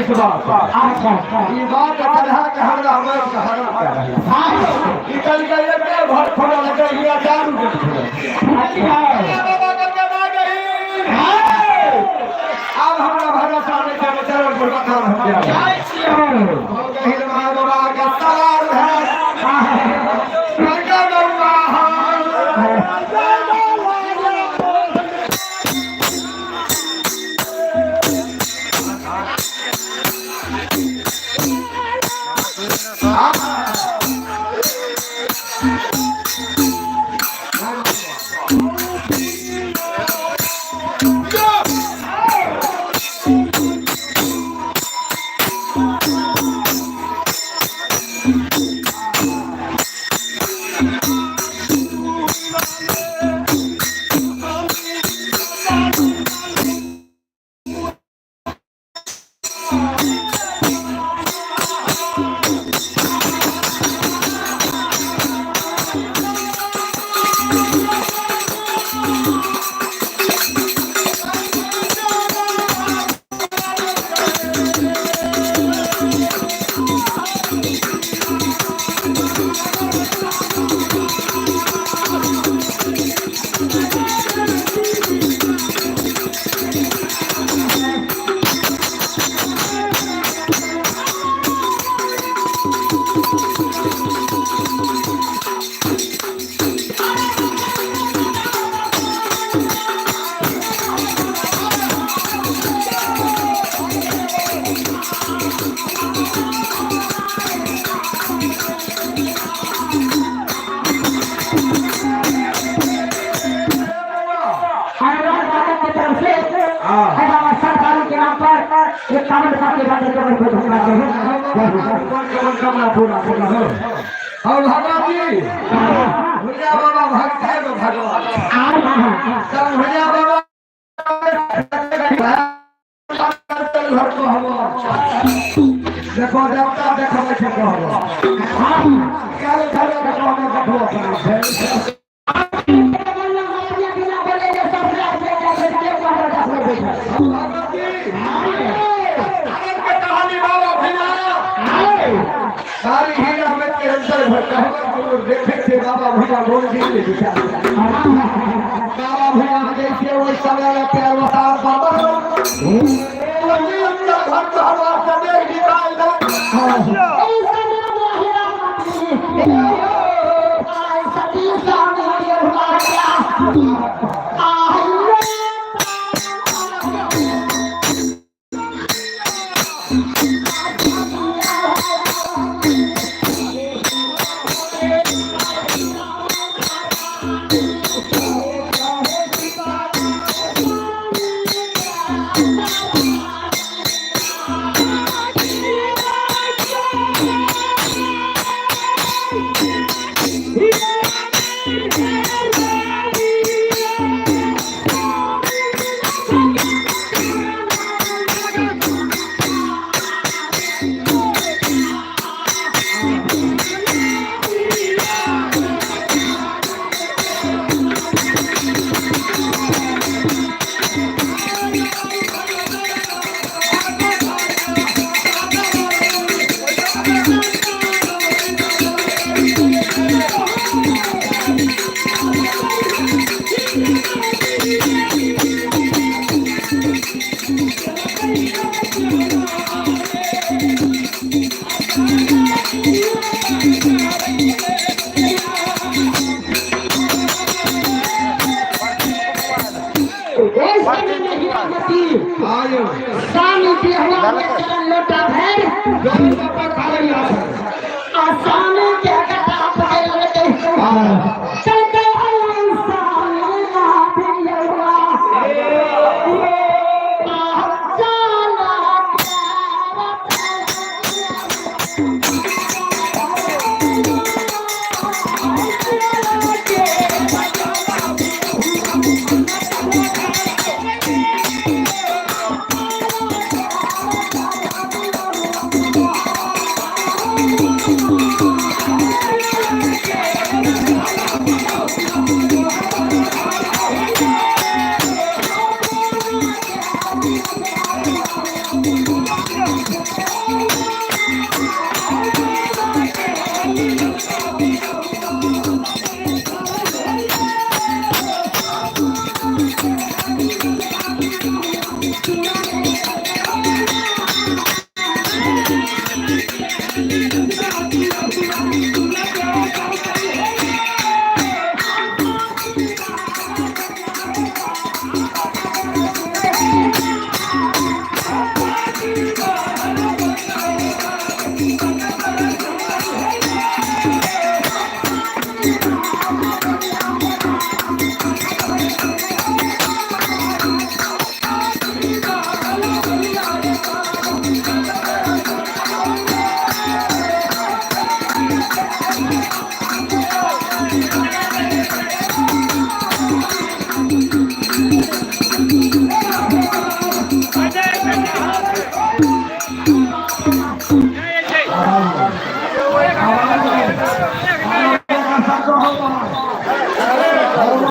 अच्छा ये बात कहा कि हमरा हमर कहा निकल गए के घर खोला लगे ये चालू अच्छा बाबा का ना गई अब हमरा भरोसा नहीं है चरण पर कथा हो गया हो गए बाबा का सवाल है लगा बाबा ये कामन का के बाद जब को धोखा दे कौन कमला पूरा पूरा हो और भगवान जी भैया बाबा भक्त है तो भगवान सब भैया बाबा घर को हम देखो देवता देखो बैठे को हम काल घर देखो हम कठोर सारी ही हमें के अंदर भरता है देखे थे बाबा भैया बोल दिए बाबा भैया जैसे वो समय प्यार बता बाबा वही अंदर घर का हवा समय निकाल दो